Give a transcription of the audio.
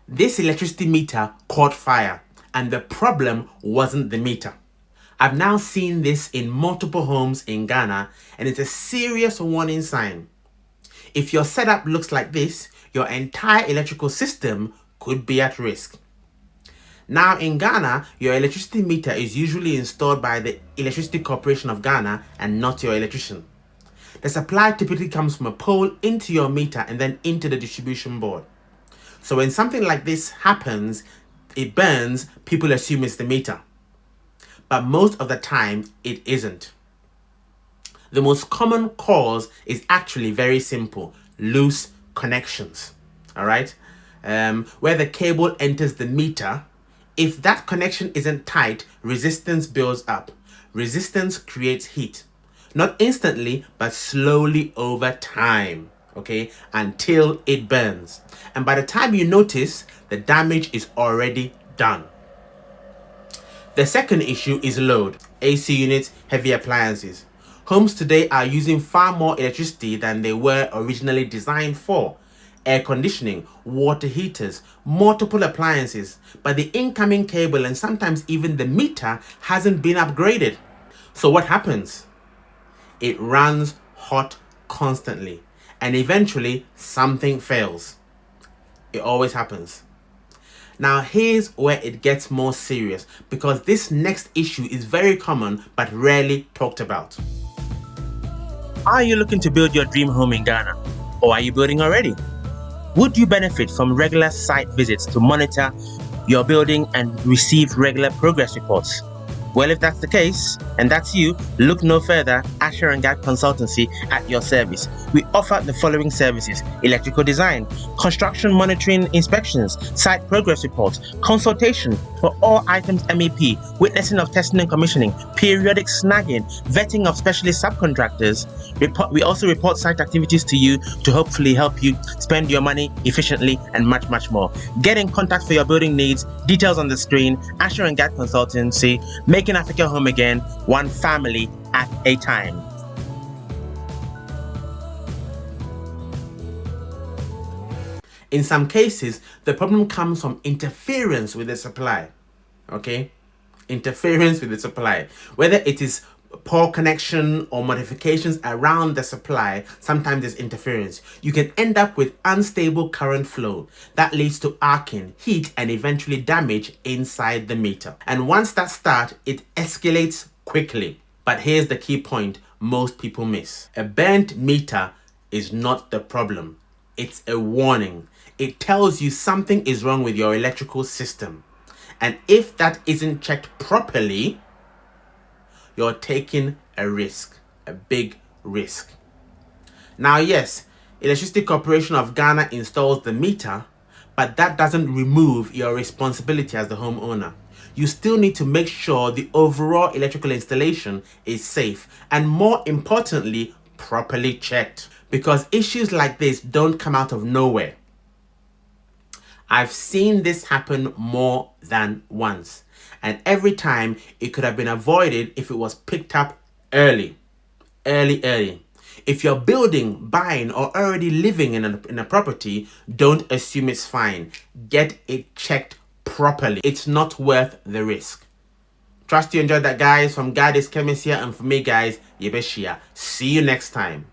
This electricity meter caught fire, and the problem wasn't the meter. I've now seen this in multiple homes in Ghana, and it's a serious warning sign. If your setup looks like this, your entire electrical system could be at risk. Now in Ghana, your electricity meter is usually installed by the Electricity Corporation of Ghana and not your electrician. The supply typically comes from a pole into your meter and then into the distribution board. So when something like this happens, it burns, people assume it's the meter. But most of the time, it isn't. The most common cause is actually very simple: loose connections. All right? Where the cable enters the meter, if that connection isn't tight, resistance builds up. Resistance creates heat. Not instantly, but slowly over time, okay, until it burns. And by the time you notice, the damage is already done. The second issue is load. AC units, heavy appliances. Homes today are using far more electricity than they were originally designed for. Air conditioning, water heaters, multiple appliances, but the incoming cable and sometimes even the meter hasn't been upgraded. So what happens? It runs hot constantly, and eventually something fails. It always happens. Now here's where it gets more serious, because this next issue is very common but rarely talked about. Are you looking to build your dream home in Ghana? Or are you building already? Would you benefit from regular site visits to monitor your building and receive regular progress reports? Well, if that's the case, and that's you, look no further. Asher and Gad Consultancy at your service. We offer the following services: electrical design, construction monitoring inspections, site progress reports, consultation for all items MEP, witnessing of testing and commissioning, periodic snagging, vetting of specialist subcontractors. We also report site activities to you to hopefully help you spend your money efficiently and much, much more. Get in contact for your building needs. Details on the screen. Asher and Gad Consultancy, making Africa home again, one family at a time. In some cases, the problem comes from interference with the supply. Okay? Interference with the supply. Whether it is poor connection or modifications around the supply, sometimes there's interference. You can end up with unstable current flow that leads to arcing, heat, and eventually damage inside the meter. And once that starts, it escalates quickly. But here's the key point most people miss. A burnt meter is not the problem. It's a warning. It tells you something is wrong with your electrical system. And if that isn't checked properly, you're taking a risk, a big risk. Now, yes, Electricity Corporation of Ghana installs the meter, but that doesn't remove your responsibility as the homeowner. You still need to make sure the overall electrical installation is safe and, more importantly, properly checked, because issues like this don't come out of nowhere. I've seen this happen more than once, and every time it could have been avoided if it was picked up early. If you're building, buying, or already living in a property, don't assume it's fine. Get it checked properly. It's not worth the risk. Trust you enjoyed that, guys. From Gadis Chemist here, and for me, guys, Yebeshia. See you next time.